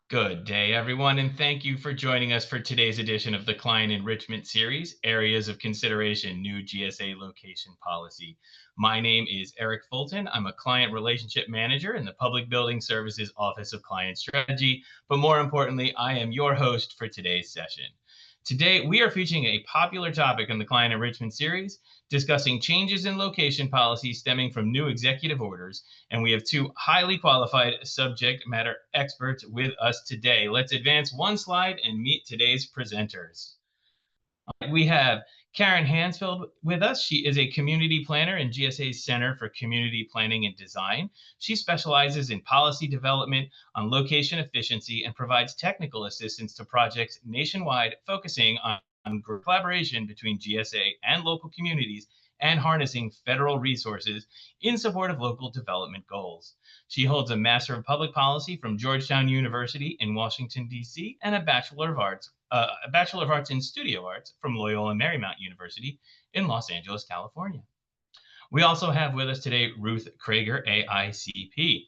Good day, everyone, and thank you for joining us for today's edition of the Client Enrichment Series, Areas of Consideration, New GSA Location Policy. My name is Eric Fulton. I'm a Client Relationship Manager in the Public Building Services Office of Client Strategy, but more importantly, I am your host for today's session. Today, we are featuring a popular topic in the Client Enrichment Series, discussing changes in location policy stemming from new executive orders. And we have two highly qualified subject matter experts with us today. Let's advance one slide and meet today's presenters. We have Karen Hansfeld with us. She is a community planner in GSA's Center for Community Planning and Design. She specializes in policy development on location efficiency and provides technical assistance to projects nationwide, focusing on collaboration between GSA and local communities and harnessing federal resources in support of local development goals. She holds a Master of Public Policy from Georgetown University in Washington, D.C., and a Bachelor of Arts in Studio Arts from Loyola Marymount University in Los Angeles, California. We also have with us today Ruth Krager, AICP.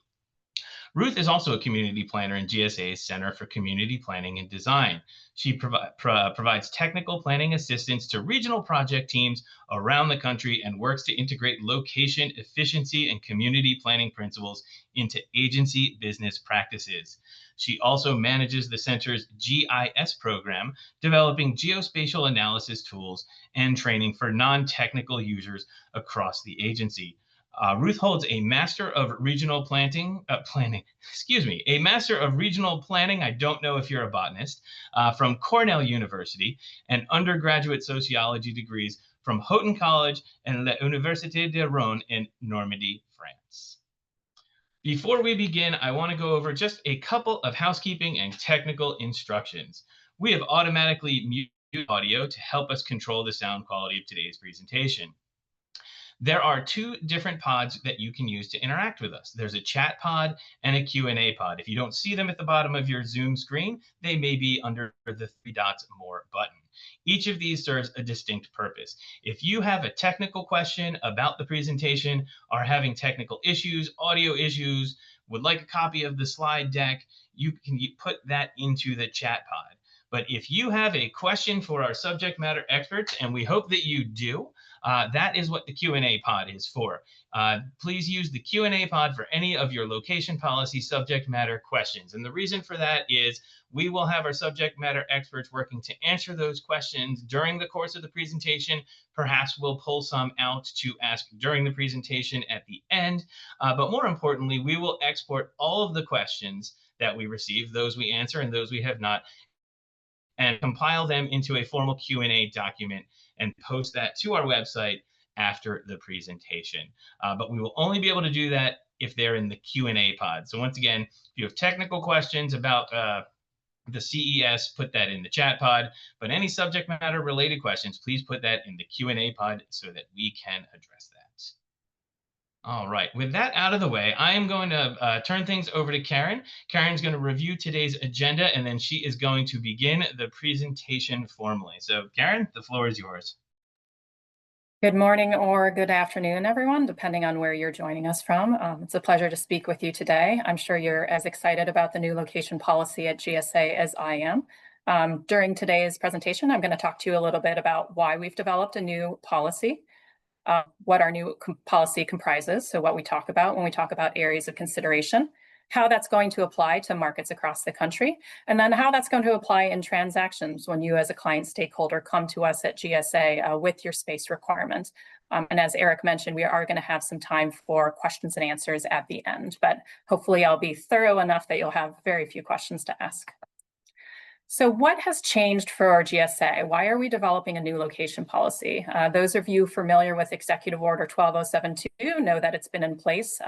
Ruth is also a community planner in GSA's Center for Community Planning and Design. She provides technical planning assistance to regional project teams around the country and works to integrate location efficiency and community planning principles into agency business practices. She also manages the center's GIS program, developing geospatial analysis tools and training for non-technical users across the agency. Ruth holds a Master of Regional Planning, a Master of Regional Planning, I don't know if you're a botanist, from Cornell University, and undergraduate sociology degrees from Houghton College and La Université de Rhône in Normandy, France. Before we begin, I want to go over just a couple of housekeeping and technical instructions. We have automatically muted audio to help us control the sound quality of today's presentation. There are two different pods that you can use to interact with us. There's a chat pod and a Q&A pod. If you don't see them at the bottom of your Zoom screen, they may be under the three dots more button. Each of these serves a distinct purpose. If you have a technical question about the presentation, are having technical issues, audio issues, would like a copy of the slide deck, you can put that into the chat pod. But if you have a question for our subject matter experts, and we hope that you do, that is what the Q&A pod is for. Please use the Q&A pod for any of your location policy subject matter questions. And the reason for that is we will have our subject matter experts working to answer those questions during the course of the presentation. Perhaps we'll pull some out to ask during the presentation at the end. But more importantly, we will export all of the questions that we receive, those we answer and those we have not, and compile them into a formal Q&A document and post that to our website after the presentation. But we will only be able to do that if they're in the Q&A pod. So once again, if you have technical questions about the CES, put that in the chat pod. But any subject matter related questions, please put that in the Q&A pod so that we can address that. All right, with that out of the way, I am going to turn things over to Karen. Karen's going to review today's agenda, and then she is going to begin the presentation formally. So Karen, the floor is yours. Good morning or good afternoon, everyone, depending on where you're joining us from. It's a pleasure to speak with you today. I'm sure you're as excited about the new location policy at GSA as I am. During today's presentation, I'm going to talk to you a little bit about why we've developed a new policy, what our new policy comprises, so what we talk about when we talk about areas of consideration, how that's going to apply to markets across the country, and then how that's going to apply in transactions when you as a client stakeholder come to us at GSA with your space requirement. And as Eric mentioned, we are going to have some time for questions and answers at the end, but hopefully I'll be thorough enough that you'll have very few questions to ask. So what has changed for our GSA? Why are we developing a new location policy? Those of you familiar with Executive Order 12072 know that it's been in place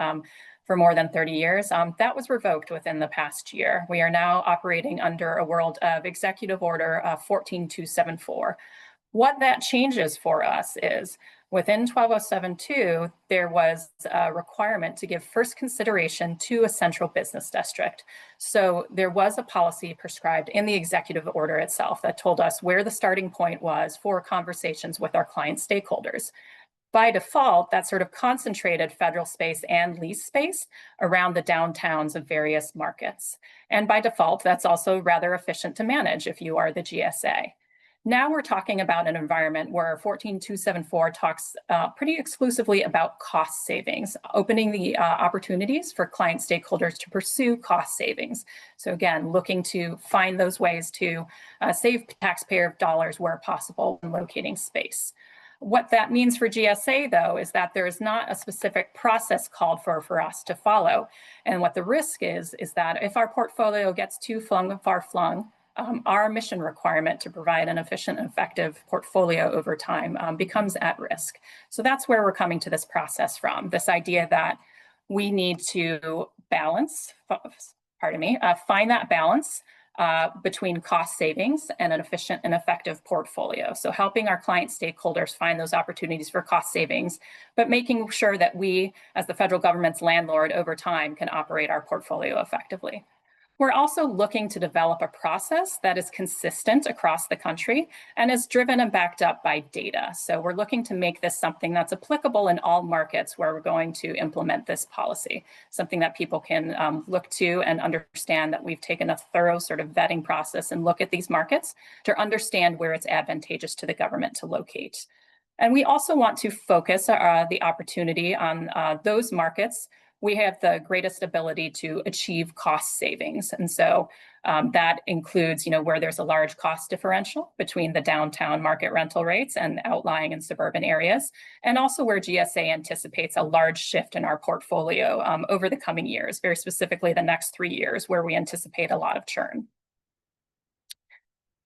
for more than 30 years. That was revoked within the past year. We are now operating under a world of Executive Order 14274. What that changes for us is within 12072, there was a requirement to give first consideration to a central business district. So there was a policy prescribed in the executive order itself that told us where the starting point was for conversations with our client stakeholders. By default, that's sort of concentrated federal space and lease space around the downtowns of various markets. And by default, that's also rather efficient to manage if you are the GSA. Now we're talking about an environment where 14274 talks pretty exclusively about cost savings, opening the opportunities for client stakeholders to pursue cost savings. So again, looking to find those ways to save taxpayer dollars where possible when locating space. What that means for GSA, though, is that there is not a specific process called for us to follow. And what the risk is that if our portfolio gets too far flung, our mission requirement to provide an efficient and effective portfolio over time becomes at risk. So that's where we're coming to this process from, this idea that we need to balance, find that balance between cost savings and an efficient and effective portfolio. So helping our client stakeholders find those opportunities for cost savings, but making sure that we, as the federal government's landlord over time, can operate our portfolio effectively. We're also looking to develop a process that is consistent across the country and is driven and backed up by data. So we're looking to make this something that's applicable in all markets where we're going to implement this policy, something that people can look to and understand that we've taken a thorough sort of vetting process and look at these markets to understand where it's advantageous to the government to locate. And we also want to focus the opportunity on those markets we have the greatest ability to achieve cost savings. And so that includes, where there's a large cost differential between the downtown market rental rates and outlying and suburban areas, and also where GSA anticipates a large shift in our portfolio over the coming years, very specifically the next 3 years, where we anticipate a lot of churn.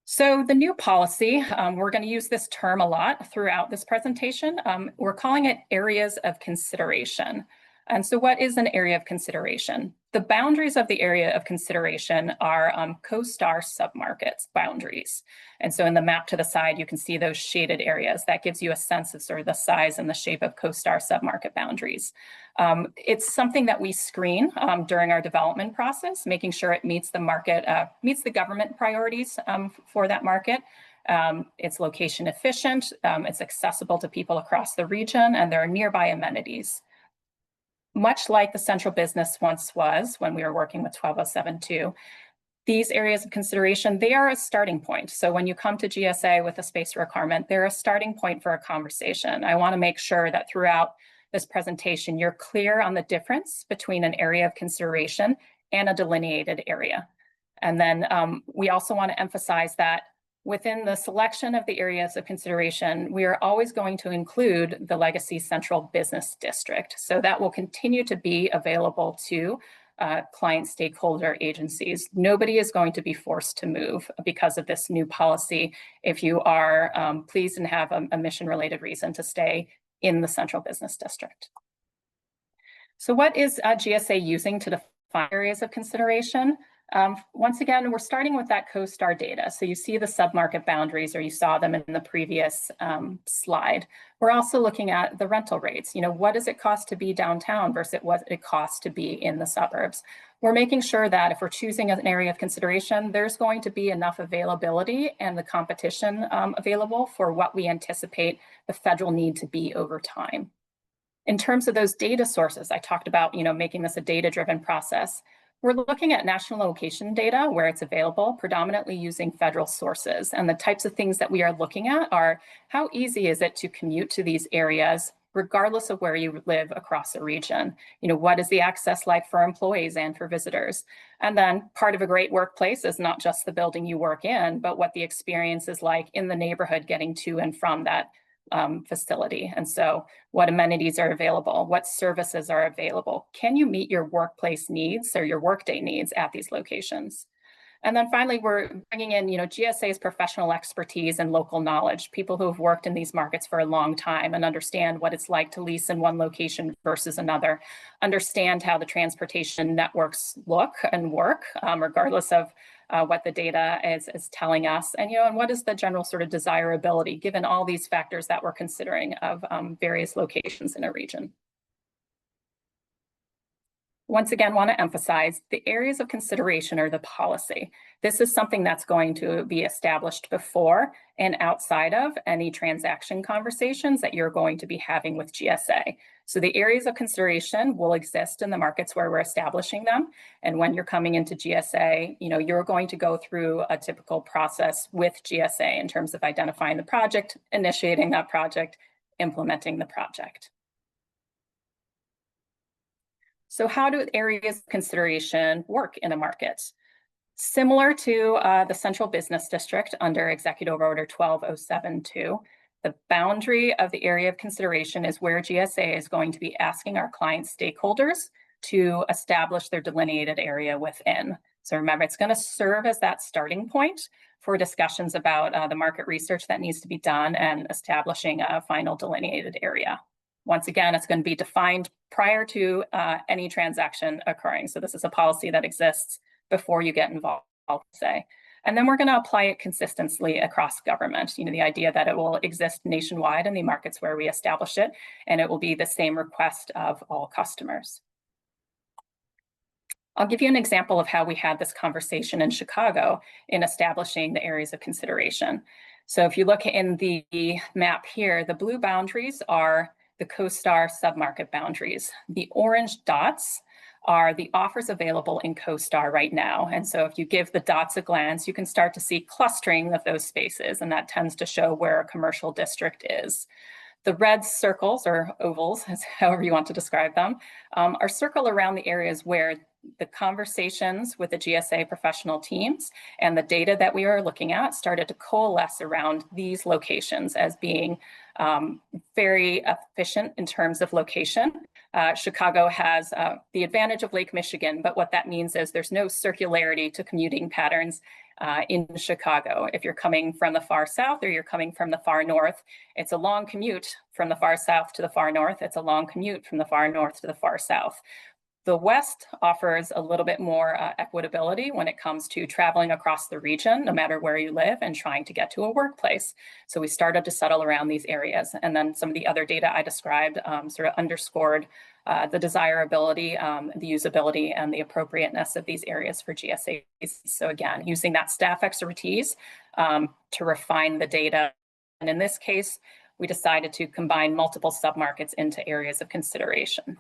So the new policy, we're going to use this term a lot throughout this presentation. We're calling it areas of consideration. And so what is an area of consideration? The boundaries of the area of consideration are CoStar submarkets boundaries. And so in the map to the side, you can see those shaded areas. That gives you a sense of sort of the size and the shape of CoStar submarket boundaries. It's something that we screen during our development process, making sure it meets the market, meets the government priorities for that market. It's location efficient, it's accessible to people across the region, and there are nearby amenities. Much like the central business once was when we were working with 12072, these areas of consideration, they are a starting point. So when you come to GSA with a space requirement, they're a starting point for a conversation. I want to make sure that throughout this presentation, you're clear on the difference between an area of consideration and a delineated area. And then we also want to emphasize that within the selection of the areas of consideration, we are always going to include the Legacy Central Business District. So that will continue to be available to client stakeholder agencies. Nobody is going to be forced to move because of this new policy if you are pleased and have a mission-related reason to stay in the Central Business District. So what is GSA using to define areas of consideration? Once again, we're starting with that CoStar data. So you see the submarket boundaries, or you saw them in the previous slide. We're also looking at the rental rates. What does it cost to be downtown versus what it costs to be in the suburbs? We're making sure that if we're choosing an area of consideration, there's going to be enough availability and the competition available for what we anticipate the federal need to be over time. In terms of those data sources, I talked about, making this a data-driven process. We're looking at national location data where it's available, predominantly using federal sources. And the types of things that we are looking at are how easy is it to commute to these areas, regardless of where you live across a region? What is the access like for employees and for visitors? And then part of a great workplace is not just the building you work in, but what the experience is like in the neighborhood getting to and from that facility. And so what amenities are available? What services are available? Can you meet your workplace needs or your workday needs at these locations? And then finally, we're bringing in, GSA's professional expertise and local knowledge, people who have worked in these markets for a long time and understand what it's like to lease in one location versus another, understand how the transportation networks look and work, regardless of what the data is telling us, and and what is the general sort of desirability given all these factors that we're considering of various locations in a region. Once again, want to emphasize the areas of consideration are the policy. This is something that's going to be established before and outside of any transaction conversations that you're going to be having with GSA. So the areas of consideration will exist in the markets where we're establishing them. And when you're coming into GSA, you're going to go through a typical process with GSA in terms of identifying the project, initiating that project, implementing the project. So how do areas of consideration work in a market? Similar to the Central Business District under Executive Order 12072, the boundary of the area of consideration is where GSA is going to be asking our client stakeholders to establish their delineated area within. So remember, it's going to serve as that starting point for discussions about the market research that needs to be done and establishing a final delineated area. Once again, it's going to be defined prior to any transaction occurring. So this is a policy that exists before you get involved, say. And then we're going to apply it consistently across government. The idea that it will exist nationwide in the markets where we establish it, and it will be the same request of all customers. I'll give you an example of how we had this conversation in Chicago in establishing the areas of consideration. So if you look in the map here, the blue boundaries are the CoStar submarket boundaries. The orange dots are the offers available in CoStar right now. And so if you give the dots a glance, you can start to see clustering of those spaces, and that tends to show where a commercial district is. The red circles, or ovals, however you want to describe them, are circled around the areas where the conversations with the GSA professional teams and the data that we are looking at started to coalesce around these locations as being very efficient in terms of location. Chicago has the advantage of Lake Michigan, but what that means is there's no circularity to commuting patterns in Chicago. If you're coming from the far south or you're coming from the far north, it's a long commute from the far south to the far north. It's a long commute from the far north to the far south. The West offers a little bit more equitability when it comes to traveling across the region, no matter where you live, and trying to get to a workplace. So we started to settle around these areas. And then some of the other data I described sort of underscored the desirability, the usability, and the appropriateness of these areas for GSAs. So again, using that staff expertise to refine the data. And in this case, we decided to combine multiple submarkets into areas of consideration.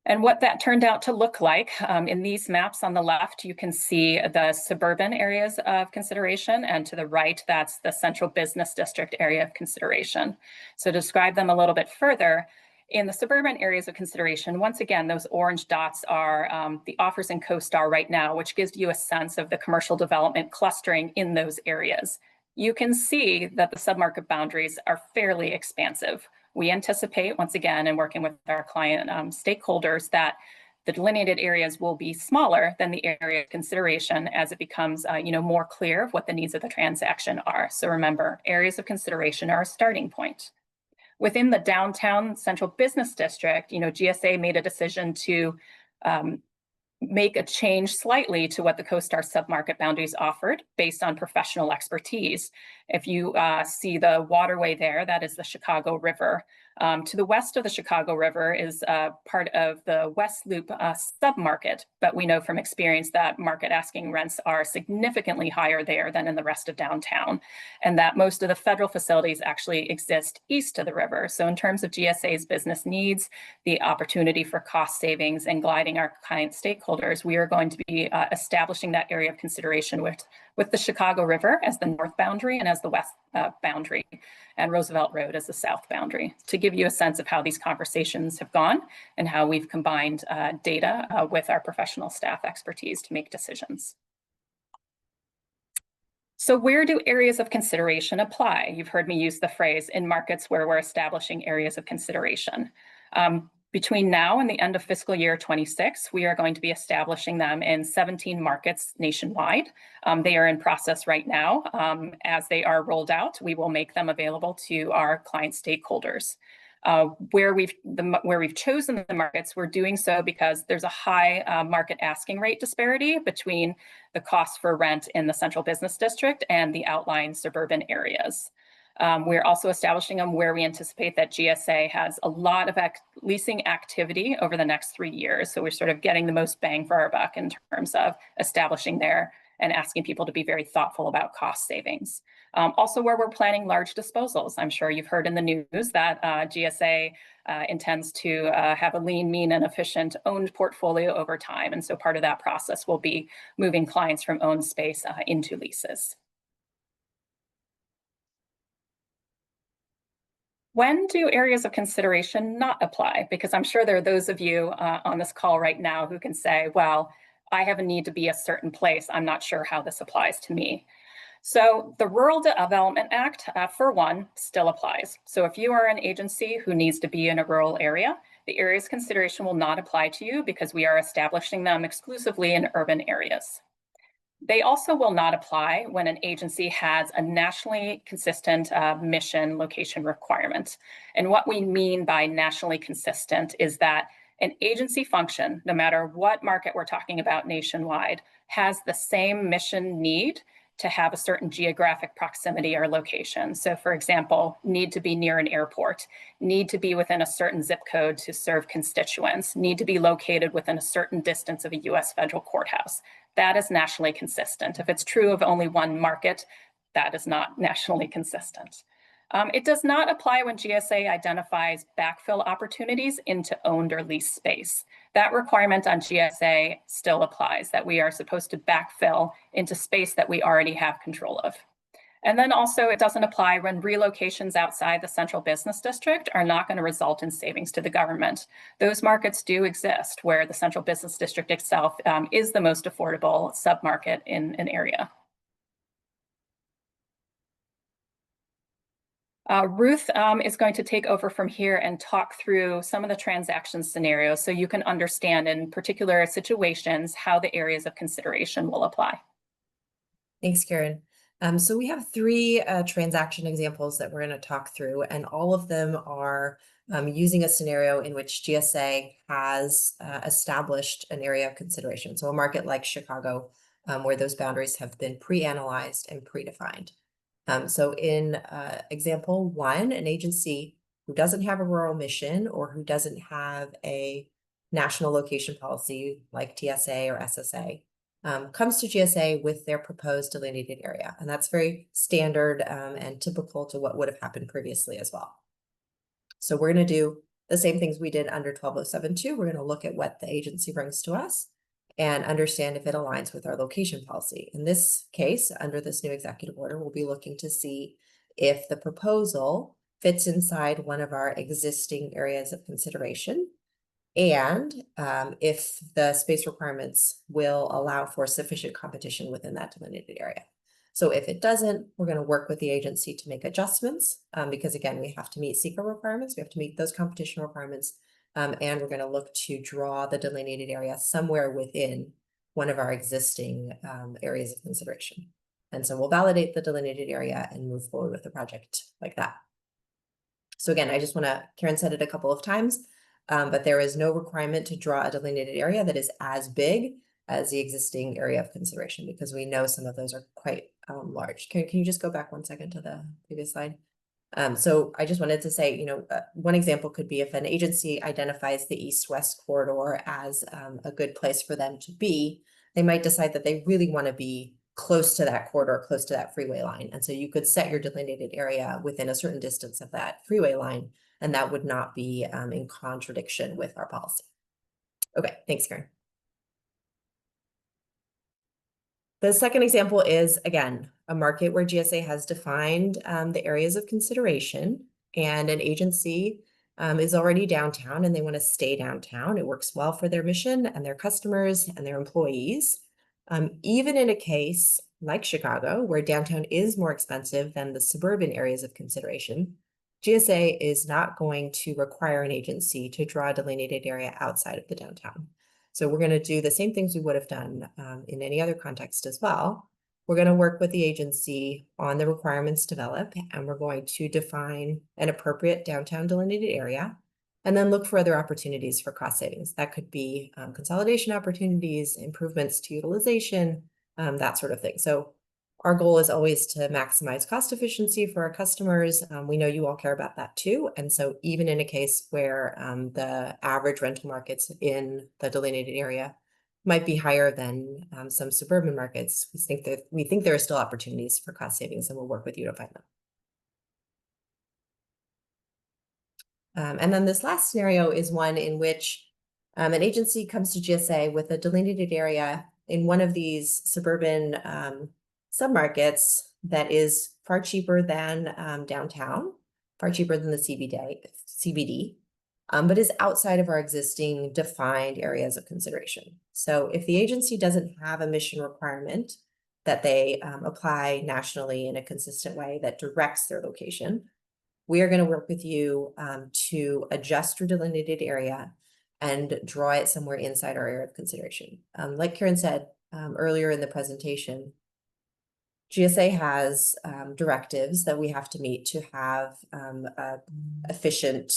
And what that turned out to look like, in these maps on the left, you can see the suburban areas of consideration, and to the right, that's the Central Business District area of consideration. So to describe them a little bit further, in the suburban areas of consideration, once again, those orange dots are the offers in CoStar right now, which gives you a sense of the commercial development clustering in those areas. You can see that the submarket boundaries are fairly expansive. We anticipate, once again, in working with our client stakeholders, that the delineated areas will be smaller than the area of consideration as it becomes more clear of what the needs of the transaction are. So remember, areas of consideration are a starting point. Within the downtown Central Business District, GSA made a decision to make a change slightly to what the CoStar submarket boundaries offered based on professional expertise. If you see the waterway there, that is the Chicago River. To the west of the Chicago River is part of the West Loop submarket, but we know from experience that market asking rents are significantly higher there than in the rest of downtown, and that most of the federal facilities actually exist east of the river. So in terms of GSA's business needs, the opportunity for cost savings and gliding our client stakeholders, we are going to be establishing that area of consideration with the Chicago River as the north boundary and as the west boundary, and Roosevelt Road as the south boundary, to give you a sense of how these conversations have gone and how we've combined data with our professional staff expertise to make decisions. So where do areas of consideration apply? You've heard me use the phrase in markets where we're establishing areas of consideration. Between now and the end of fiscal year 26, we are going to be establishing them in 17 markets nationwide. They are in process right now. As they are rolled out, we will make them available to our client stakeholders. Where we've chosen the markets, we're doing so because there's a high market asking rate disparity between the cost for rent in the Central Business District and the outlying suburban areas. We're also establishing them where we anticipate that GSA has a lot of leasing activity over the next 3 years. So we're sort of getting the most bang for our buck in terms of establishing there and asking people to be very thoughtful about cost savings. Also where we're planning large disposals. I'm sure you've heard in the news that GSA intends to have a lean, mean, and efficient owned portfolio over time. And so part of that process will be moving clients from owned space into leases. When do areas of consideration not apply? Because I'm sure there are those of you on this call right now who can say, well, I have a need to be a certain place. I'm not sure how this applies to me. So the Rural Development Act, for one, still applies. So if you are an agency who needs to be in a rural area, the areas consideration will not apply to you because we are establishing them exclusively in urban areas. They also will not apply when an agency has a nationally consistent mission location requirement. And what we mean by nationally consistent is that an agency function, no matter what market we're talking about nationwide, has the same mission need to have a certain geographic proximity or location. So for example, need to be near an airport, need to be within a certain zip code to serve constituents, need to be located within a certain distance of a US federal courthouse. That is nationally consistent. If it's true of only one market, that is not nationally consistent. It does not apply when GSA identifies backfill opportunities into owned or leased space. That requirement on GSA still applies, that we are supposed to backfill into space that we already have control of. And then also it doesn't apply when relocations outside the central business district are not going to result in savings to the government. Those markets do exist where the central business district itself is the most affordable submarket in an area. Ruth is going to take over from here and talk through some of the transaction scenarios so you can understand in particular situations how the areas of consideration will apply. Thanks, Karen. So we have three transaction examples that we're going to talk through, and all of them are using a scenario in which GSA has established an area of consideration. So a market like Chicago, where those boundaries have been pre-analyzed and predefined. So in example one, an agency who doesn't have a rural mission or who doesn't have a national location policy like TSA or SSA comes to GSA with their proposed delineated area. And that's very standard and typical to what would have happened previously as well. So we're going to do the same things we did under 12072. We're going to look at what the agency brings to us and understand if it aligns with our location policy. In this case, under this new executive order, we'll be looking to see if the proposal fits inside one of our existing areas of consideration, and if the space requirements will allow for sufficient competition within that delineated area. So if it doesn't, we're going to work with the agency to make adjustments because again, we have to meet SECR requirements, we have to meet those competition requirements, and we're going to look to draw the delineated area somewhere within one of our existing areas of consideration. And so we'll validate the delineated area and move forward with the project like that. So again, I just want to, Karen said it a couple of times, but there is no requirement to draw a delineated area that is as big as the existing area of consideration because we know some of those are quite large. Can you just go back 1 second to the previous slide? So I just wanted to say, one example could be if an agency identifies the east-west corridor as a good place for them to be, they might decide that they really want to be close to that corridor, close to that freeway line. And so you could set your delineated area within a certain distance of that freeway line, and that would not be in contradiction with our policy. Okay, thanks, Karen. The second example is, again, a market where GSA has defined the areas of consideration, and an agency is already downtown and they want to stay downtown. It works well for their mission and their customers and their employees. Even in a case like Chicago, where downtown is more expensive than the suburban areas of consideration, GSA is not going to require an agency to draw a delineated area outside of the downtown. So we're going to do the same things we would have done in any other context as well. We're going to work with the agency on the requirements developed, and we're going to define an appropriate downtown delineated area, and then look for other opportunities for cost savings. That could be consolidation opportunities, improvements to utilization, that sort of thing. So Our goal is always to maximize cost efficiency for our customers. We know you all care about that too. And so even in a case where the average rental markets in the delineated area might be higher than some suburban markets, we think there are still opportunities for cost savings, and we'll work with you to find them. And then this last scenario is one in which an agency comes to GSA with a delineated area in one of these suburban submarkets that is far cheaper than downtown, far cheaper than the CBD, but is outside of our existing defined areas of consideration. So if the agency doesn't have a mission requirement that they apply nationally in a consistent way that directs their location, we are going to work with you to adjust your delineated area and draw it somewhere inside our area of consideration. Like Karen said earlier in the presentation, GSA has directives that we have to meet to have efficient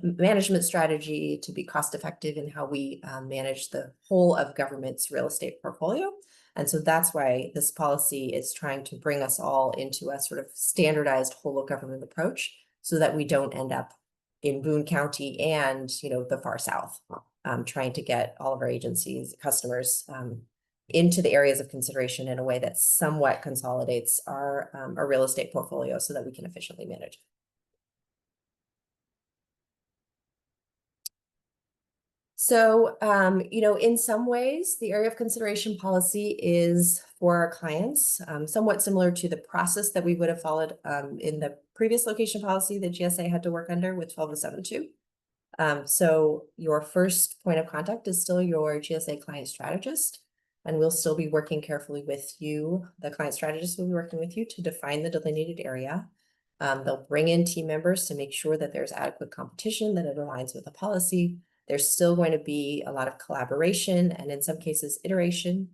management strategy, to be cost effective in how we manage the whole of government's real estate portfolio. And so that's why this policy is trying to bring us all into a sort of standardized whole of government approach, so that we don't end up in Boone County and, the far south, trying to get all of our agencies, customers, into the areas of consideration in a way that somewhat consolidates our real estate portfolio so that we can efficiently manage. So, in some ways, the area of consideration policy is for our clients, somewhat similar to the process that we would have followed in the previous location policy that GSA had to work under with 12072. So your first point of contact is still your GSA client strategist, and we'll still be working carefully with you. The client strategist will be working with you to define the delineated area. They'll bring in team members to make sure that there's adequate competition, that it aligns with the policy. There's still going to be a lot of collaboration and in some cases iteration.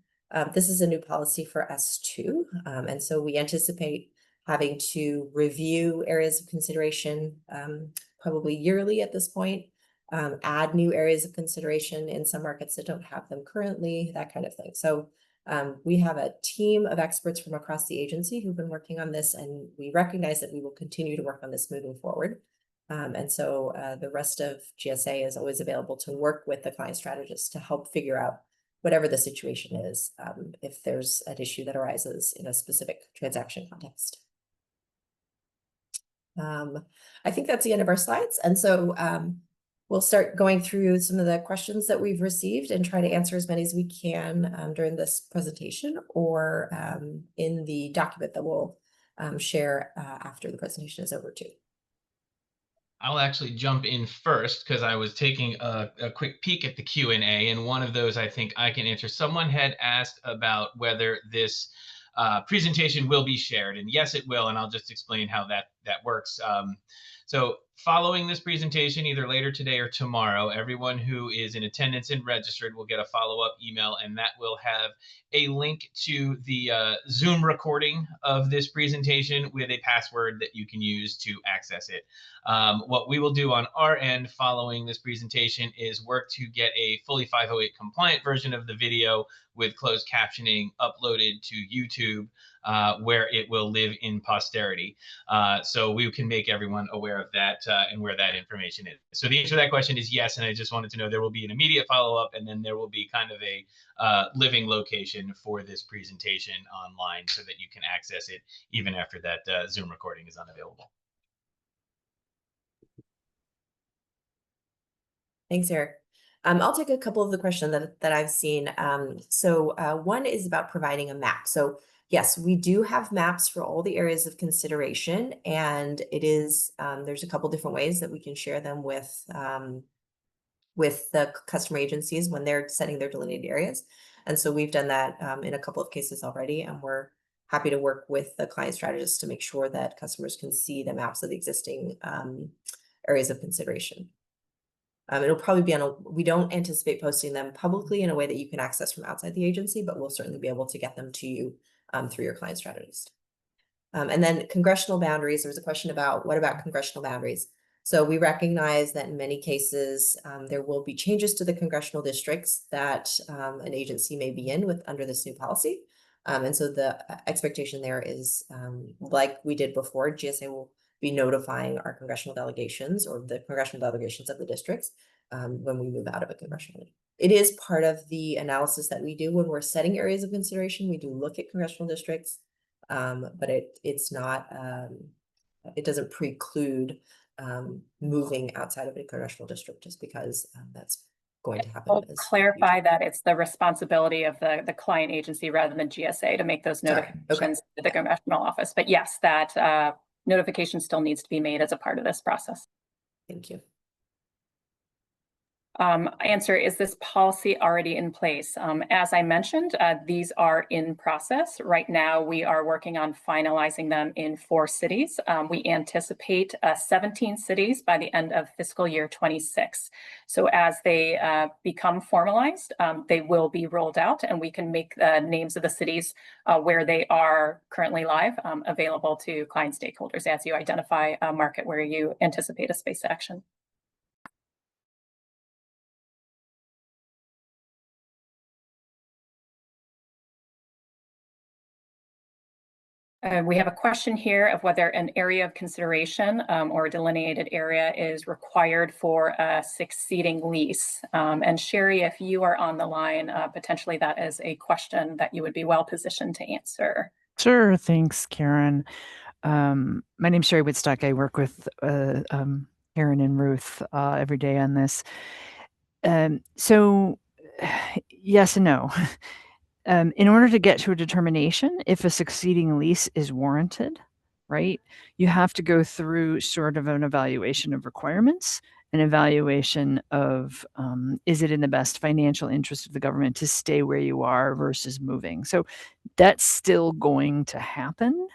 This is a new policy for us too. And so we anticipate having to review areas of consideration probably yearly at this point, add new areas of consideration in some markets that don't have them currently, that kind of thing. So we have a team of experts from across the agency who've been working on this, and we recognize that we will continue to work on this moving forward. And so the rest of GSA is always available to work with the client strategist to help figure out whatever the situation is, if there's an issue that arises in a specific transaction context. I think that's the end of our slides. And so we'll start going through some of the questions that we've received and try to answer as many as we can during this presentation or in the document that we'll share after the presentation is over too. I'll actually jump in first because I was taking a quick peek at the Q&A, and one of those I think I can answer. Someone had asked about whether this presentation will be shared, and yes, it will, and I'll just explain how that works. So following this presentation, either later today or tomorrow, everyone who is in attendance and registered will get a follow-up email, and that will have a link to the Zoom recording of this presentation with a password that you can use to access it. What we will do on our end following this presentation is work to get a fully 508 compliant version of the video with closed captioning uploaded to YouTube, where it will live in posterity. So we can make everyone aware of that and where that information is. So the answer to that question is yes, and I just wanted to know there will be an immediate follow-up, and then there will be kind of a living location for this presentation online so that you can access it even after that Zoom recording is unavailable. Thanks, Eric. I'll take a couple of the questions that I've seen. So one is about providing a map. So yes, we do have maps for all the areas of consideration, and it is there's a couple different ways that we can share them with the customer agencies when they're setting their delineated areas. And so we've done that in a couple of cases already, and we're happy to work with the client strategists to make sure that customers can see the maps of the existing areas of consideration. It'll probably be we don't anticipate posting them publicly in a way that you can access from outside the agency, but we'll certainly be able to get them to you through your client strategist. And then congressional boundaries, there was a question about what about congressional boundaries? So we recognize that in many cases, there will be changes to the congressional districts that an agency may be in under this new policy. And so the expectation there is, like we did before, GSA will be notifying our congressional delegations or the congressional delegations of the districts when we move out of a congressional. It is part of the analysis that we do when we're setting areas of consideration. We do look at congressional districts, but it's not, it doesn't preclude moving outside of a congressional district just because that's going to happen. I'll clarify that it's the responsibility of the client agency rather than GSA to make those notifications to the congressional office. But yes, that notification still needs to be made as a part of this process. Thank you. Answer, is this policy already in place? As I mentioned, these are in process. Right now, we are working on finalizing them in 4 cities. We anticipate 17 cities by the end of fiscal year 26. So as they become formalized, they will be rolled out, and we can make the names of the cities where they are currently live available to client stakeholders as you identify a market where you anticipate a space action. We have a question here of whether an area of consideration or a delineated area is required for a succeeding lease. And Sherry, if you are on the line, potentially that is a question that you would be well positioned to answer. Sure, thanks, Karen. My name's Sherry Woodstock. I work with Karen and Ruth every day on this. So yes and no. In order to get to a determination if a succeeding lease is warranted, right, you have to go through sort of an evaluation of requirements, an evaluation of is it in the best financial interest of the government to stay where you are versus moving. So that's still going to happen.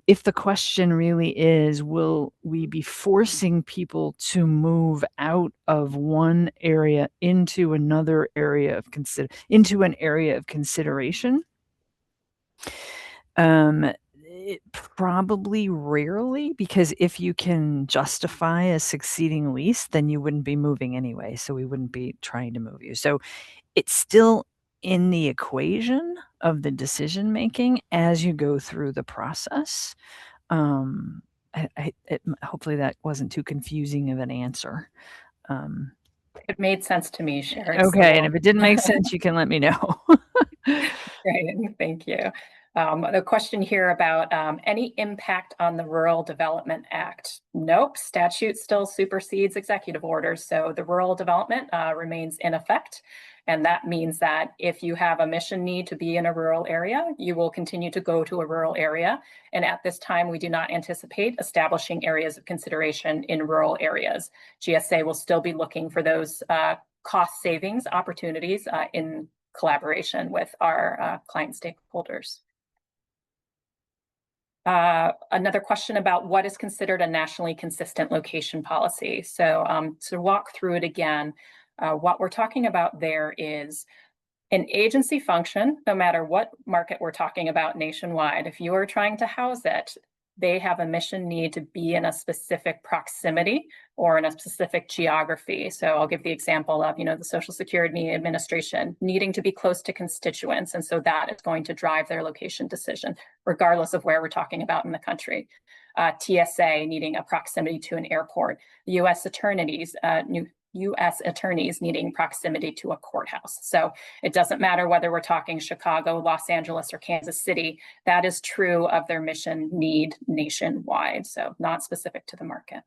If the question really is, will we be forcing people to move out of one area into another area of into an area of consideration? Probably rarely, because if you can justify a succeeding lease, then you wouldn't be moving anyway. So we wouldn't be trying to move you. So it's still in the equation of the decision making as you go through the process. Hopefully that wasn't too confusing of an answer. It made sense to me, Sherry. Okay, and if it didn't make sense, you can let me know. Great, thank you. The question here about any impact on the Rural Development Act. Nope, statute still supersedes executive orders, so the rural development remains in effect. And that means that if you have a mission need to be in a rural area, you will continue to go to a rural area. And at this time, we do not anticipate establishing areas of consideration in rural areas. GSA will still be looking for those cost savings opportunities in collaboration with our client stakeholders. Another question about what is considered a nationally consistent location policy. So to walk through it again, what we're talking about there is an agency function, no matter what market we're talking about nationwide. If you are trying to house it, they have a mission need to be in a specific proximity or in a specific geography. So I'll give the example of, the Social Security Administration needing to be close to constituents. And so that is going to drive their location decision, regardless of where we're talking about in the country. TSA needing a proximity to an airport. U.S. attorneys needing proximity to a courthouse. So it doesn't matter whether we're talking Chicago, Los Angeles, or Kansas City. That is true of their mission need nationwide, so not specific to the market.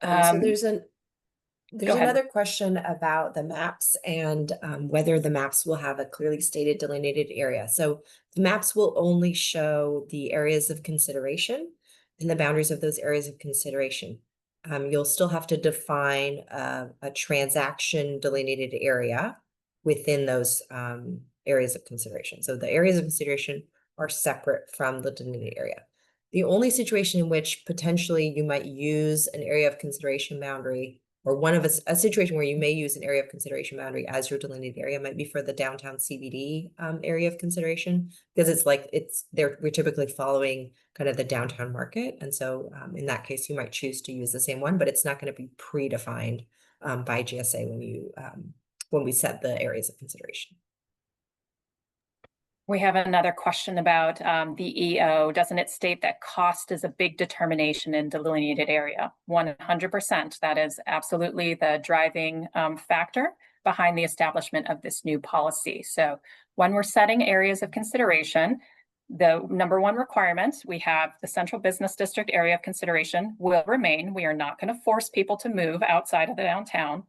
So there's another question about the maps and whether the maps will have a clearly stated delineated area. So the maps will only show the areas of consideration and the boundaries of those areas of consideration. You'll still have to define a transaction delineated area within those areas of consideration. So the areas of consideration are separate from the delineated area. The only situation in which potentially you might use an area of consideration boundary, or one of a situation where you may use an area of consideration boundary as your delineated area, might be for the downtown CBD area of consideration, because we're typically following kind of the downtown market. And so in that case, you might choose to use the same one, but it's not going to be predefined by GSA when we set the areas of consideration. We have another question about the EO. Doesn't it state that cost is a big determination in delineated area? 100%. That is absolutely the driving factor behind the establishment of this new policy. So when we're setting areas of consideration, the number one requirement, we have the central business district area of consideration will remain. We are not going to force people to move outside of the downtown.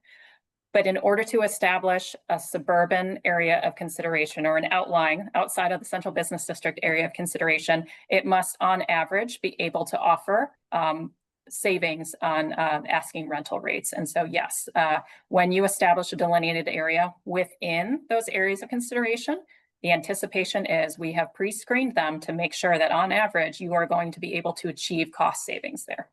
But in order to establish a suburban area of consideration or an outline outside of the central business district area of consideration, it must on average be able to offer savings on asking rental rates. And so yes, when you establish a delineated area within those areas of consideration, the anticipation is we have pre-screened them to make sure that on average, you are going to be able to achieve cost savings there.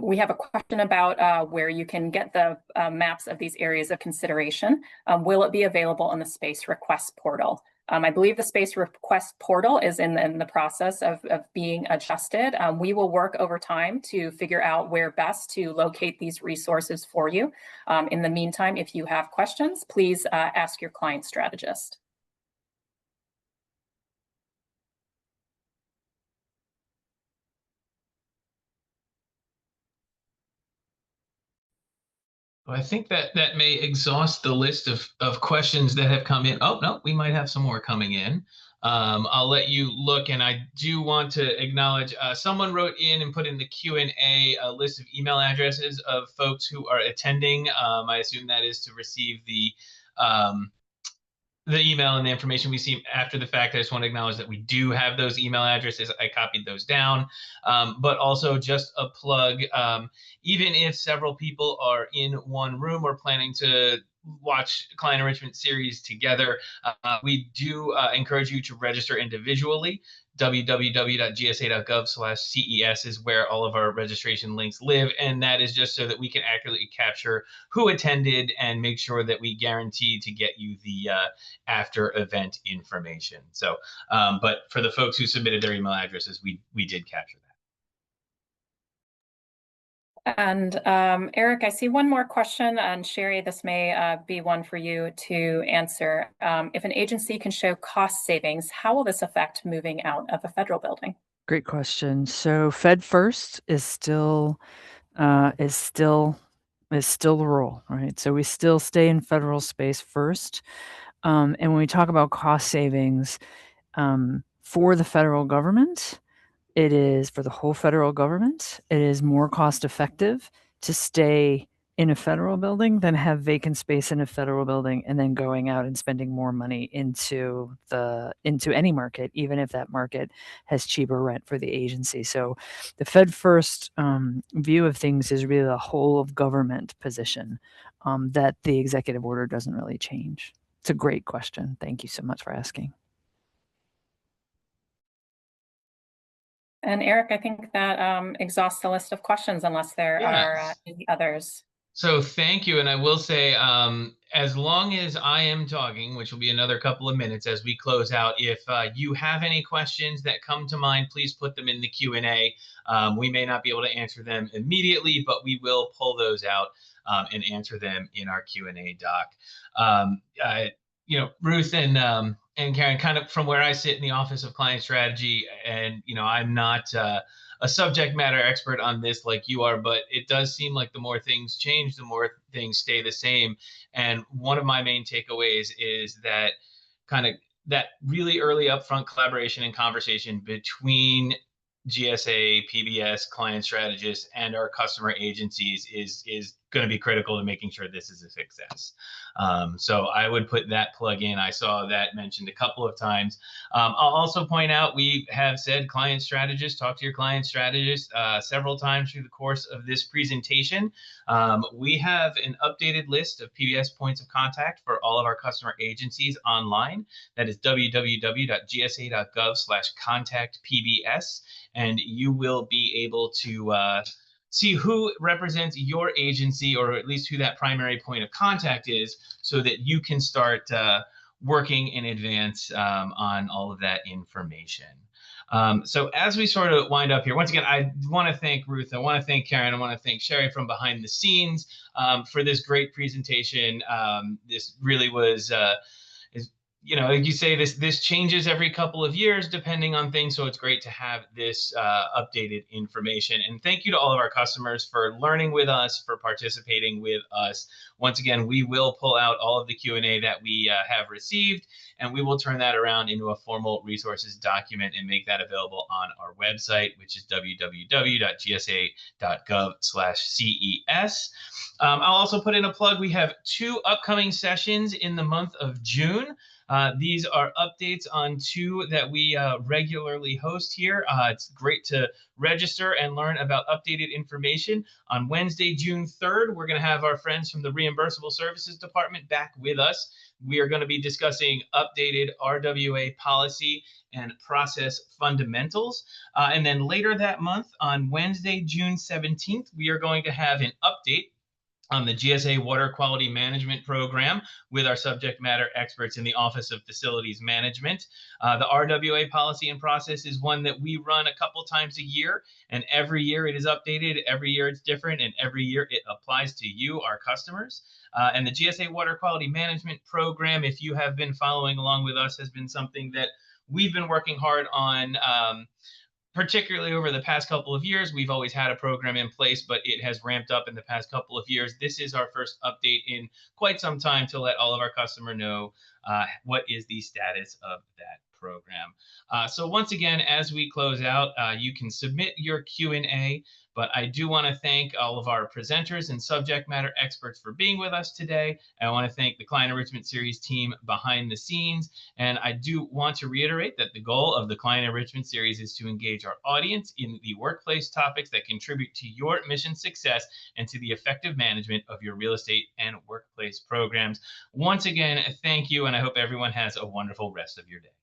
We have a question about where you can get the maps of these areas of consideration. Will it be available on the space request portal? I believe the space request portal is in the process of being adjusted. We will work over time to figure out where best to locate these resources for you. In the meantime, if you have questions, please ask your client strategist. Well, I think that may exhaust the list of questions that have come in. Oh, no, we might have some more coming in. I'll let you look, and I do want to acknowledge someone wrote in and put in the Q&A a list of email addresses of folks who are attending. I assume that is to receive the email and the information we see after the fact. I just want to acknowledge that we do have those email addresses. I copied those down, but also just a plug. Even if several people are in one room or planning to watch client enrichment series together, we do encourage you to register individually. www.gsa.gov/CES is where all of our registration links live. And that is just so that we can accurately capture who attended and make sure that we guarantee to get you the after event information. So, but for the folks who submitted their email addresses, we did capture that. And Eric, I see one more question, and Sherry, this may be one for you to answer. If an agency can show cost savings, how will this affect moving out of a federal building? Great question. So Fed first is still the rule, right? So we still stay in federal space first. And when we talk about cost savings for the federal government, it is for the whole federal government, it is more cost effective to stay in a federal building than have vacant space in a federal building and then going out and spending more money into any market, even if that market has cheaper rent for the agency. So the Fed first view of things is really the whole of government position that the executive order doesn't really change. It's a great question. Thank you so much for asking. And Eric, I think that exhausts the list of questions unless there are any others. So thank you. And I will say, as long as I am talking, which will be another couple of minutes as we close out, if you have any questions that come to mind, please put them in the Q&A. We may not be able to answer them immediately, but we will pull those out and answer them in our Q&A doc. Ruth and Karen, kind of from where I sit in the Office of Client Strategy, and I'm not a subject matter expert on this like you are, but it does seem like the more things change, the more things stay the same. And one of my main takeaways is that that really early upfront collaboration and conversation between GSA, PBS, client strategists, and our customer agencies is going to be critical to making sure this is a success. So I would put that plug in. I saw that mentioned a couple of times. I'll also point out, we have said client strategist, talk to your client strategist several times through the course of this presentation. We have an updated list of PBS points of contact for all of our customer agencies online. That is www.gsa.gov/contactpbs. And you will be able to see who represents your agency, or at least who that primary point of contact is, so that you can start working in advance on all of that information. So as we sort of wind up here, once again, I want to thank Ruth, I want to thank Karen, I want to thank Sherry from behind the scenes for this great presentation. This really was is, you know, like you say, this changes every couple of years depending on things. So it's great to have this updated information. And thank you to all of our customers for learning with us, for participating with us. Once again, we will pull out all of the Q&A that we have received, and we will turn that around into a formal resources document and make that available on our website, which is www.gsa.gov/CES. I'll also put in a plug. We have 2 upcoming sessions in the month of June. These are updates on 2 that we regularly host here. It's great to register and learn about updated information. On Wednesday, June 3rd, we're going to have our friends from the Reimbursable Services Department back with us. We are going to be discussing updated RWA policy and process fundamentals. And then later that month, on Wednesday, June 17th, we are going to have an update on the GSA Water Quality Management Program with our subject matter experts in the Office of Facilities Management. The RWA policy and process is one that we run a couple times a year, and every year it is updated, every year it's different, and every year it applies to you, our customers. And the GSA Water Quality Management Program, if you have been following along with us, has been something that we've been working hard on, particularly over the past couple of years. We've always had a program in place, but it has ramped up in the past couple of years. This is our first update in quite some time to let all of our customers know what is the status of that program. So once again, as we close out, you can submit your Q&A, but I do want to thank all of our presenters and subject matter experts for being with us today. And I want to thank the Client Enrichment Series team behind the scenes. And I do want to reiterate that the goal of the Client Enrichment Series is to engage our audience in the workplace topics that contribute to your mission success and to the effective management of your real estate and workplace programs. Once again, thank you, and I hope everyone has a wonderful rest of your day.